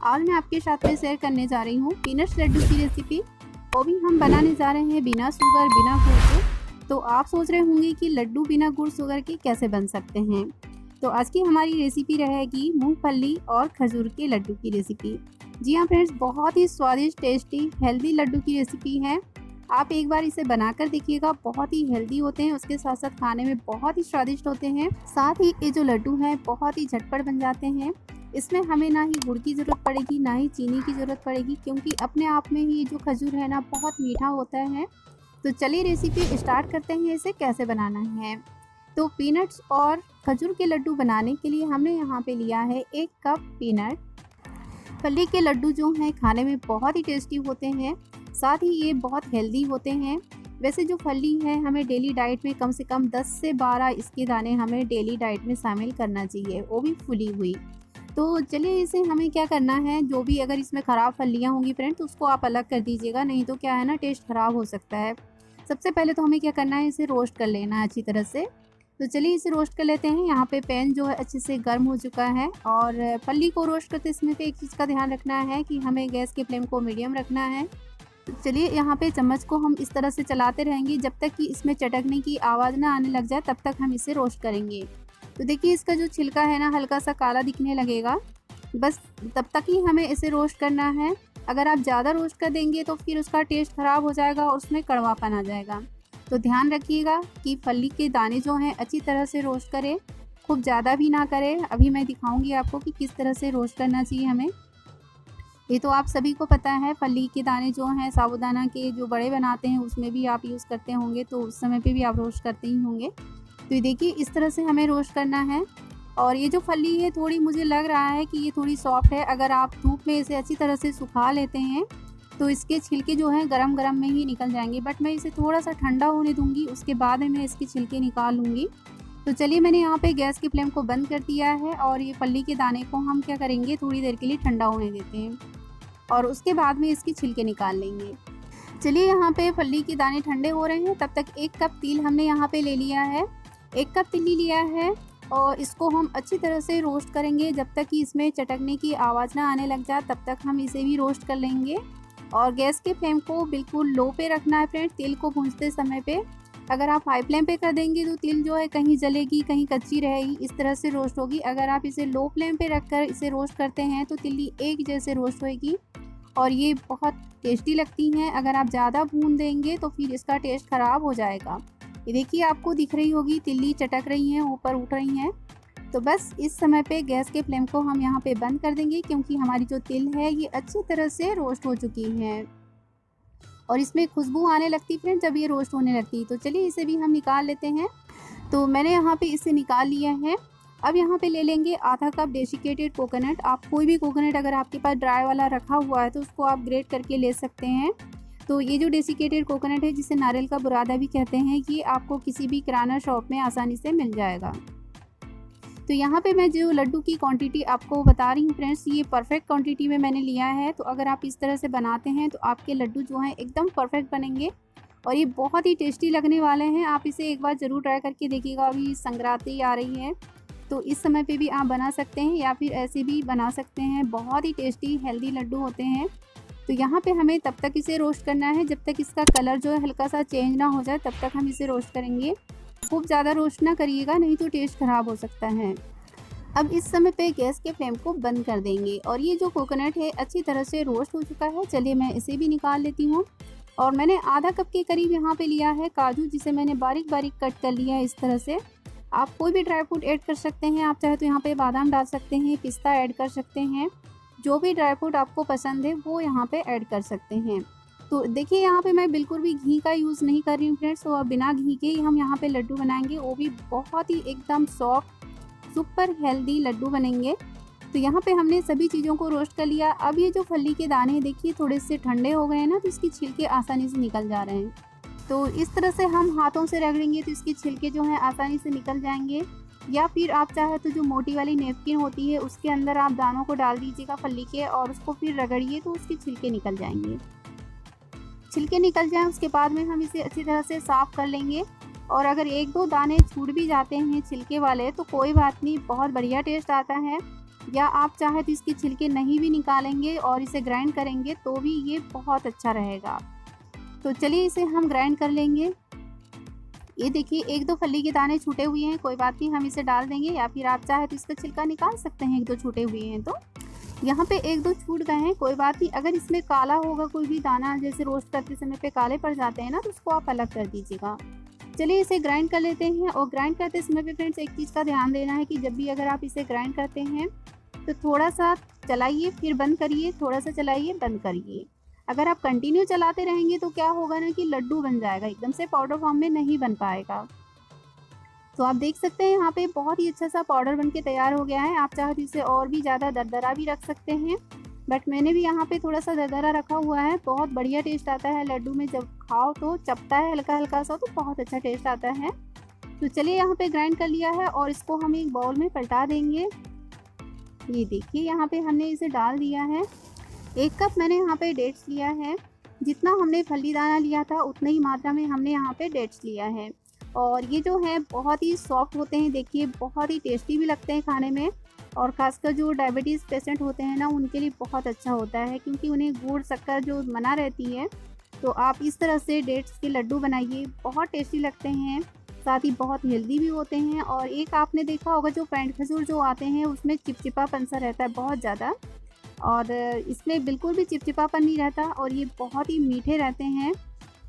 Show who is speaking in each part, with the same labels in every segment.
Speaker 1: आज मैं आपके साथ में शेयर करने जा रही हूँ पीनट्स लड्डू की रेसिपी। वो भी हम बनाने जा रहे हैं बिना शुगर बिना गुड़ के। तो आप सोच रहे होंगे कि लड्डू बिना गुड़ शुगर के कैसे बन सकते हैं। तो आज की हमारी रेसिपी रहेगी मूंगफली और खजूर के लड्डू की रेसिपी। जी हाँ फ्रेंड्स, बहुत ही स्वादिष्ट टेस्टी हेल्दी लड्डू की रेसिपी है। आप एक बार इसे बनाकर देखिएगा, बहुत ही हेल्दी होते हैं, उसके साथ साथ खाने में बहुत ही स्वादिष्ट होते हैं। साथ ही ये जो लड्डू हैं बहुत ही झटपट बन जाते हैं। इसमें हमें ना ही गुड़ की ज़रूरत पड़ेगी ना ही चीनी की ज़रूरत पड़ेगी, क्योंकि अपने आप में ही जो खजूर है ना बहुत मीठा होता है। तो चलिए रेसिपी स्टार्ट करते हैं, इसे कैसे बनाना है। तो पीनट्स और खजूर के लड्डू बनाने के लिए हमने यहाँ पे लिया है 1 कप पीनट। फली के लड्डू जो हैं खाने में बहुत ही टेस्टी होते हैं, साथ ही ये बहुत हेल्दी होते हैं। वैसे जो फली है हमें डेली डाइट में कम से कम 10 से 12 इसके दाने हमें डेली डाइट में शामिल करना चाहिए, वो भी फुली हुई। तो चलिए इसे हमें क्या करना है, जो भी अगर इसमें ख़राब फलियाँ होंगी फ्रेंड तो उसको आप अलग कर दीजिएगा, नहीं तो क्या है ना टेस्ट ख़राब हो सकता है। सबसे पहले तो हमें क्या करना है, इसे रोस्ट कर लेना है अच्छी तरह से। तो चलिए इसे रोस्ट कर लेते हैं। यहाँ पे पैन जो है अच्छे से गर्म हो चुका है। और फली को रोस्ट करते समय पे एक चीज़ का ध्यान रखना है कि हमें गैस के फ्लेम को मीडियम रखना है। तो चलिए यहाँ पे चम्मच को हम इस तरह से चलाते रहेंगे जब तक कि इसमें चटकने की आवाज़ ना आने लग जाए, तब तक हम इसे रोस्ट करेंगे। तो देखिए इसका जो छिलका है ना हल्का सा काला दिखने लगेगा, बस तब तक ही हमें इसे रोस्ट करना है। अगर आप ज़्यादा रोस्ट कर देंगे तो फिर उसका टेस्ट ख़राब हो जाएगा और उसमें कड़वापन आ जाएगा। तो ध्यान रखिएगा कि फली के दाने जो हैं अच्छी तरह से रोस्ट करें, खूब ज़्यादा भी ना करें। अभी मैं दिखाऊंगी आपको कि किस तरह से रोस्ट करना चाहिए हमें। ये तो आप सभी को पता है, फली के दाने जो हैं साबूदाना के जो बड़े बनाते हैं उसमें भी आप यूज़ करते होंगे, तो उस समय पे भी आप रोस्ट करते ही होंगे। तो ये देखिए इस तरह से हमें रोस्ट करना है। और ये जो फली है थोड़ी मुझे लग रहा है कि ये थोड़ी सॉफ्ट है। अगर आप धूप में इसे अच्छी तरह से सुखा लेते हैं तो इसके छिलके जो हैं गरम गरम में ही निकल जाएंगे, बट मैं इसे थोड़ा सा ठंडा होने दूंगी, उसके बाद मैं इसके छिलके निकाल लूँगी। तो चलिए मैंने यहाँ पे गैस की फ्लेम को बंद कर दिया है और ये फली के दाने को हम क्या करेंगे, थोड़ी देर के लिए ठंडा होने देते हैं और उसके बाद में इसके छिलके निकाल लेंगे। चलिए यहाँ पे फली के दाने ठंडे हो रहे हैं, तब तक 1 कप तिल हमने यहाँ पे ले लिया है। 1 कप तिल लिया है और इसको हम अच्छी तरह से रोस्ट करेंगे जब तक कि इसमें चटकने की आवाज़ ना आने लग जाए, तब तक हम इसे भी रोस्ट कर लेंगे। और गैस के फ्लेम को बिल्कुल लो पे रखना है फ्रेंड। तिल को भूनते समय पे अगर आप हाई फ्लेम पे कर देंगे तो तिल जो है कहीं जलेगी कहीं कच्ची रहेगी, इस तरह से रोस्ट होगी। अगर आप इसे लो फ्लेम पे रखकर इसे रोस्ट करते हैं तो तिल्ली एक जैसे रोस्ट होगी और ये बहुत टेस्टी लगती हैं। अगर आप ज़्यादा भून देंगे तो फिर इसका टेस्ट ख़राब हो जाएगा। ये देखिए आपको दिख रही होगी तिल्ली चटक रही हैं, ऊपर उठ रही हैं। तो बस इस समय पे गैस के फ्लेम को हम यहाँ पे बंद कर देंगे, क्योंकि हमारी जो तिल है ये अच्छी तरह से रोस्ट हो चुकी है और इसमें खुशबू आने लगती फ्रेंड जब ये रोस्ट होने लगती। तो चलिए इसे भी हम निकाल लेते हैं। तो मैंने यहाँ पे इसे निकाल लिया है। अब यहाँ पे ले लेंगे आधा कप डेसिकेटेड कोकोनट। आप कोई भी कोकोनट अगर आपके पास ड्राई वाला रखा हुआ है तो उसको आप ग्रेट करके ले सकते हैं। तो ये जो डेसिकेटेड कोकोनट है, जिसे नारियल का बुरादा भी कहते हैं, ये आपको किसी भी किराना शॉप में आसानी से मिल जाएगा। तो यहाँ पे मैं जो लड्डू की क्वांटिटी आपको बता रही हूँ फ्रेंड्स, ये परफेक्ट क्वांटिटी में मैंने लिया है। तो अगर आप इस तरह से बनाते हैं तो आपके लड्डू जो हैं एकदम परफेक्ट बनेंगे और ये बहुत ही टेस्टी लगने वाले हैं। आप इसे एक बार ज़रूर ट्राई करके देखिएगा। अभी संक्रांति आ रही है तो इस समय पे भी आप बना सकते हैं या फिर ऐसे भी बना सकते हैं। बहुत ही टेस्टी हेल्दी लड्डू होते हैं। तो यहाँ पे हमें तब तक इसे रोस्ट करना है जब तक इसका कलर जो है हल्का सा चेंज ना हो जाए, तब तक हम इसे रोस्ट करेंगे। खूब ज़्यादा रोस्ट ना करिएगा, नहीं तो टेस्ट ख़राब हो सकता है। अब इस समय पे गैस के फ्लेम को बंद कर देंगे और ये जो कोकोनट है अच्छी तरह से रोस्ट हो चुका है। चलिए मैं इसे भी निकाल लेती हूँ। और मैंने आधा कप के करीब यहाँ पे लिया है काजू, जिसे मैंने बारीक बारीक कट कर लिया है इस तरह से। आप कोई भी ड्राई फ्रूट ऐड कर सकते हैं। आप चाहे तो यहाँ पे बादाम डाल सकते हैं, पिस्ता ऐड कर सकते हैं, जो भी ड्राई फ्रूट आपको पसंद है वो यहाँ पे ऐड कर सकते हैं। तो देखिए यहाँ पे मैं बिल्कुल भी घी का यूज़ नहीं कर रही हूँ फ्रेंड्स। तो बिना घी के ही हम यहाँ पे लड्डू बनाएंगे, वो भी बहुत ही एकदम सॉफ्ट सुपर हेल्दी लड्डू बनेंगे। तो यहाँ पे हमने सभी चीज़ों को रोस्ट कर लिया। अब ये जो फली के दाने देखिए थोड़े से ठंडे हो गए हैं ना, तो इसके छिलके आसानी से निकल जा रहे हैं। तो इस तरह से हम हाथों से रगड़ेंगे तो इसके छिलके जो हैं आसानी से निकल जाएंगे। या फिर आप चाहे तो जो मोटी वाली नेपकिन होती है उसके अंदर आप दानों को डाल दीजिएगा फली के और उसको फिर रगड़िए तो उसके छिलके निकल जाएंगे। छिलके निकल जाएं उसके बाद में हम इसे अच्छी तरह से साफ़ कर लेंगे। और अगर 1-2 दाने छूट भी जाते हैं छिलके वाले तो कोई बात नहीं, बहुत बढ़िया टेस्ट आता है। या आप चाहे तो इसके छिलके नहीं भी निकालेंगे और इसे ग्राइंड करेंगे तो भी ये बहुत अच्छा रहेगा। तो चलिए इसे हम ग्राइंड कर लेंगे। ये देखिए 1-2 फली के दाने छूटे हुए हैं, कोई बात नहीं, हम इसे डाल देंगे, या फिर आप चाहे तो इसका छिलका निकाल सकते हैं 1-2 छूटे हुए हैं तो। यहाँ पे 1-2 छूट गए हैं, कोई बात नहीं। अगर इसमें काला होगा कोई भी दाना, जैसे रोस्ट करते समय पे काले पड़ जाते हैं ना, तो उसको आप अलग कर दीजिएगा। चलिए इसे ग्राइंड कर लेते हैं। और ग्राइंड करते समय पे फ्रेंड्स एक चीज़ का ध्यान देना है कि जब भी अगर आप इसे ग्राइंड करते हैं तो थोड़ा सा चलाइए फिर बंद करिए, थोड़ा सा चलाइए बंद करिए। अगर आप कंटिन्यू चलाते रहेंगे तो क्या होगा ना कि लड्डू बन जाएगा, एकदम से पाउडर फॉर्म में नहीं बन पाएगा। तो आप देख सकते हैं यहाँ पे बहुत ही अच्छा सा पाउडर बन के तैयार हो गया है। आप चाहे तो इसे और भी ज़्यादा दरदरा भी रख सकते हैं, बट मैंने भी यहाँ पे थोड़ा सा दरदरा रखा हुआ है। बहुत बढ़िया टेस्ट आता है लड्डू में, जब खाओ तो चपटा है हल्का हल्का सा, तो बहुत अच्छा टेस्ट आता है। तो चलिए यहाँ पे ग्राइंड कर लिया है और इसको हम एक बाउल में पलटा देंगे। ये देखिए यहाँ पे हमने इसे डाल दिया है। 1 कप मैंने यहाँ पे डेट्स लिया है। जितना हमने फली दाना लिया था उतनी ही मात्रा में हमने यहाँ पे डेट्स लिया है। और ये जो है बहुत ही सॉफ्ट होते हैं, देखिए बहुत ही टेस्टी भी लगते हैं खाने में। और ख़ासकर जो डायबिटीज़ पेशेंट होते हैं ना, उनके लिए बहुत अच्छा होता है, क्योंकि उन्हें गुड़ शक्कर जो मना रहती है। तो आप इस तरह से डेट्स के लड्डू बनाइए, बहुत टेस्टी लगते हैं, साथ ही बहुत हेल्दी भी होते हैं। और एक आपने देखा होगा जो पैंट खजूर जो आते हैं उसमें चिपचिपापन सा रहता है बहुत ज़्यादा, और इसमें बिल्कुल भी चिपचिपापन नहीं रहता और ये बहुत ही मीठे रहते हैं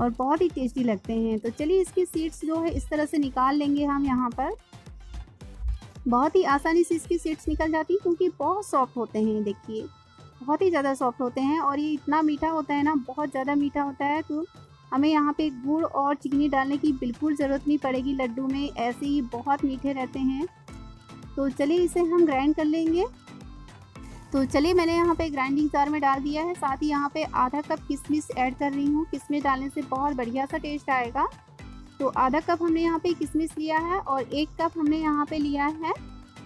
Speaker 1: और बहुत ही टेस्टी लगते हैं। तो चलिए इसकी सीड्स जो है इस तरह से निकाल लेंगे हम। यहाँ पर बहुत ही आसानी से इसकी सीड्स निकल जाती है, क्योंकि बहुत सॉफ्ट होते हैं, देखिए बहुत ही ज़्यादा सॉफ्ट होते हैं। और ये इतना मीठा होता है ना, बहुत ज़्यादा मीठा होता है, तो हमें यहाँ पे गुड़ और चीनी डालने की बिल्कुल ज़रूरत नहीं पड़ेगी लड्डू में, ऐसे ही बहुत मीठे रहते हैं। तो चलिए इसे हम ग्राइंड कर लेंगे। तो चलिए मैंने यहाँ पे ग्राइंडिंग जार में डाल दिया है। साथ ही यहाँ पे आधा कप किशमिश ऐड कर रही हूँ। किशमिश डालने से बहुत बढ़िया सा टेस्ट आएगा। तो आधा कप हमने यहाँ पे किशमिश लिया है और 1 कप हमने यहाँ पे लिया है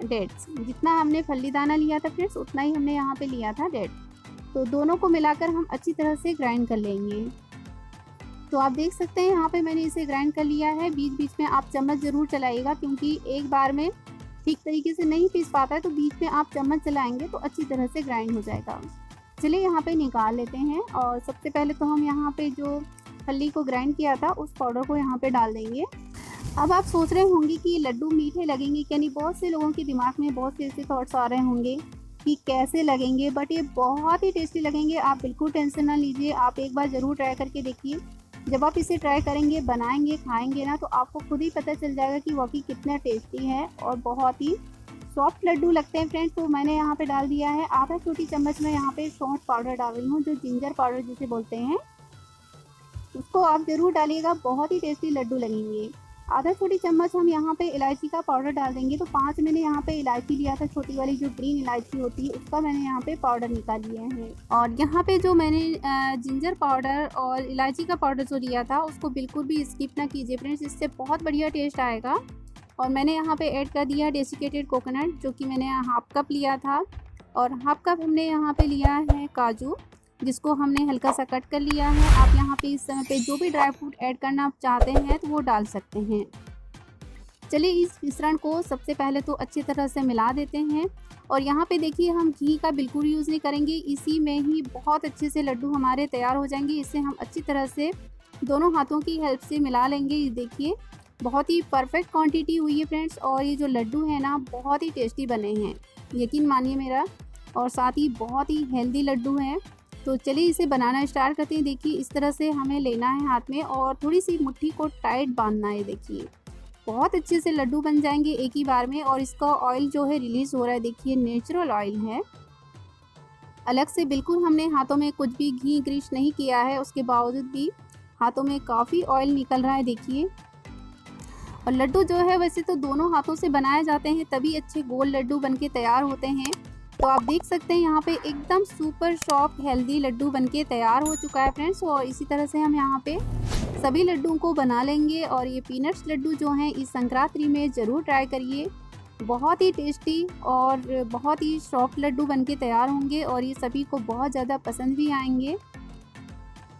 Speaker 1: डेट्स। जितना हमने फली दाना लिया था फ्रेंड्स, उतना ही हमने यहाँ पे लिया था डेट्स। तो दोनों को मिलाकर हम अच्छी तरह से ग्राइंड कर लेंगे। तो आप देख सकते हैं यहाँ पे मैंने इसे ग्राइंड कर लिया है। बीच बीच में आप चम्मच ज़रूर चलाइएगा, क्योंकि एक बार में ठीक तरीके से नहीं पीस पाता है, तो बीच में आप चम्मच चलाएंगे तो अच्छी तरह से ग्राइंड हो जाएगा। चलिए यहाँ पे निकाल लेते हैं। और सबसे पहले तो हम यहाँ पे जो फली को ग्राइंड किया था उस पाउडर को यहाँ पे डाल देंगे। अब आप सोच रहे होंगे कि ये लड्डू मीठे लगेंगे, यानी बहुत से लोगों के दिमाग में बहुत से ऐसे थॉट्स आ रहे होंगे कि कैसे लगेंगे, बट ये बहुत ही टेस्टी लगेंगे। आप बिल्कुल टेंशन ना लीजिए, आप एक बार ज़रूर ट्राई करके देखिए। जब आप इसे ट्राई करेंगे, बनाएंगे, खाएंगे ना, तो आपको खुद ही पता चल जाएगा कि वाकई कितना टेस्टी है और बहुत ही सॉफ्ट लड्डू लगते हैं फ्रेंड्स। तो मैंने यहाँ पे डाल दिया है आधा छोटी चम्मच में यहाँ पे सौंठ पाउडर डाल रही हूँ, जो जिंजर पाउडर जिसे बोलते हैं, उसको आप ज़रूर डालिएगा, बहुत ही टेस्टी लड्डू लगेंगे। आधा छोटी चम्मच हम यहाँ पे इलायची का पाउडर डाल देंगे। तो 5 मैंने यहाँ पे इलायची लिया था, छोटी वाली जो ग्रीन इलायची होती है, उसका मैंने यहाँ पे पाउडर निकाल लिया है। और यहाँ पे जो मैंने जिंजर पाउडर और इलायची का पाउडर जो लिया था उसको बिल्कुल भी स्किप ना कीजिए फ्रेंड्स, इससे बहुत बढ़िया टेस्ट आएगा। और मैंने यहाँ पे ऐड कर दिया डेसिकेटेड कोकोनट, जो कि मैंने हाफ कप लिया था। और हाफ कप हमने यहाँ पे लिया है काजू, जिसको हमने हल्का सा कट कर लिया है। आप यहाँ पे इस समय पे जो भी ड्राई फ्रूट ऐड करना चाहते हैं तो वो डाल सकते हैं। चलिए इस मिश्रण को सबसे पहले तो अच्छी तरह से मिला देते हैं। और यहाँ पे देखिए हम घी का बिल्कुल यूज़ नहीं करेंगे, इसी में ही बहुत अच्छे से लड्डू हमारे तैयार हो जाएंगे। इसे हम अच्छी तरह से दोनों हाथों की हेल्प से मिला लेंगे। ये देखिए बहुत ही परफेक्ट क्वांटिटी हुई है फ्रेंड्स, और ये जो लड्डू है ना बहुत ही टेस्टी बने हैं, यकीन मानिए मेरा। और साथ ही बहुत ही हेल्दी लड्डू हैं। तो चलिए इसे बनाना स्टार्ट करते हैं। देखिए इस तरह से हमें लेना है हाथ में और थोड़ी सी मुट्ठी को टाइट बांधना है। देखिए बहुत अच्छे से लड्डू बन जाएंगे एक ही बार में। और इसका ऑयल जो है रिलीज़ हो रहा है, देखिए नेचुरल ऑयल है, अलग से बिल्कुल हमने हाथों में कुछ भी घी ग्रीस नहीं किया है, उसके बावजूद भी हाथों में काफ़ी ऑयल निकल रहा है देखिए। और लड्डू जो है वैसे तो दोनों हाथों से बनाए जाते हैं, तभी अच्छे गोल लड्डू बनके तैयार होते हैं। तो आप देख सकते हैं यहाँ पे एकदम सुपर सॉफ्ट हेल्दी लड्डू बनके तैयार हो चुका है फ्रेंड्स। और इसी तरह से हम यहाँ पे सभी लड्डुओं को बना लेंगे। और ये पीनट्स लड्डू जो हैं इस संक्रांति में ज़रूर ट्राई करिए, बहुत ही टेस्टी और बहुत ही सॉफ्ट लड्डू बनके तैयार होंगे और ये सभी को बहुत ज़्यादा पसंद भी आएंगे।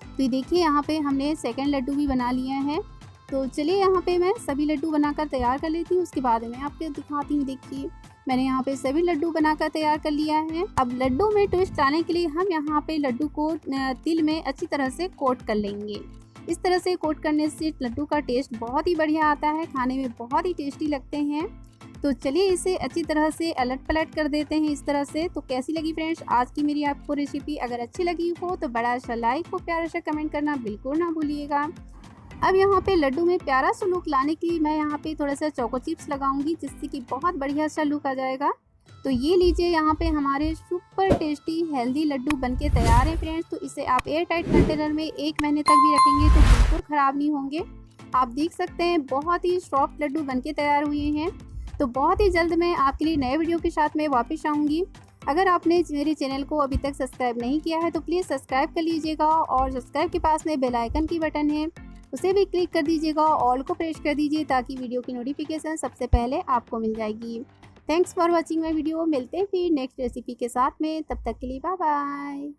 Speaker 1: तो ये देखिए यहाँ पे हमने सेकंड लड्डू भी बना लिया है। तो चलिए यहाँ पे मैं सभी लड्डू बनाकर तैयार कर लेती हूँ, उसके बाद मैं आपको दिखाती हूँ। देखिए मैंने यहाँ पे सभी लड्डू बनाकर तैयार कर लिया है। अब लड्डू में ट्विस्ट लाने के लिए हम यहाँ पे लड्डू को तिल में अच्छी तरह से कोट कर लेंगे। इस तरह से कोट करने से लड्डू का टेस्ट बहुत ही बढ़िया आता है, खाने में बहुत ही टेस्टी लगते हैं। तो चलिए इसे अच्छी तरह से अलट पलट कर देते हैं इस तरह से। तो कैसी लगी फ्रेंड्स आज की मेरी आपको रेसिपी? अगर अच्छी लगी हो तो बड़ा सा लाइक और प्यारा सा कमेंट करना बिल्कुल ना भूलिएगा। अब यहाँ पे लड्डू में प्यारा सा लुक लाने के लिए मैं यहाँ पे थोड़ा सा चोको चिप्स लगाऊंगी, जिससे कि बहुत बढ़िया सा लुक आ जाएगा। तो ये लीजिए यहाँ पे हमारे सुपर टेस्टी हेल्दी लड्डू बनके तैयार हैं फ्रेंड्स। तो इसे आप एयर टाइट कंटेनर में 1 महीने तक भी रखेंगे तो बिल्कुल ख़राब नहीं होंगे। आप देख सकते हैं बहुत ही सॉफ्ट लड्डू बनके तैयार हुए हैं। तो बहुत ही जल्द मैं आपके लिए नए वीडियो के साथ में वापस आऊँगी। अगर आपने मेरे चैनल को अभी तक सब्सक्राइब नहीं किया है तो प्लीज़ सब्सक्राइब कर लीजिएगा, और सब्सक्राइब के पास में बेल आइकन की बटन है उसे भी क्लिक कर दीजिएगा, ऑल को प्रेस कर दीजिए ताकि वीडियो की नोटिफिकेशन सबसे पहले आपको मिल जाएगी। Thanks for watching my video. मिलते हैं फिर नेक्स्ट रेसिपी के साथ में, तब तक के लिए बाय बाय।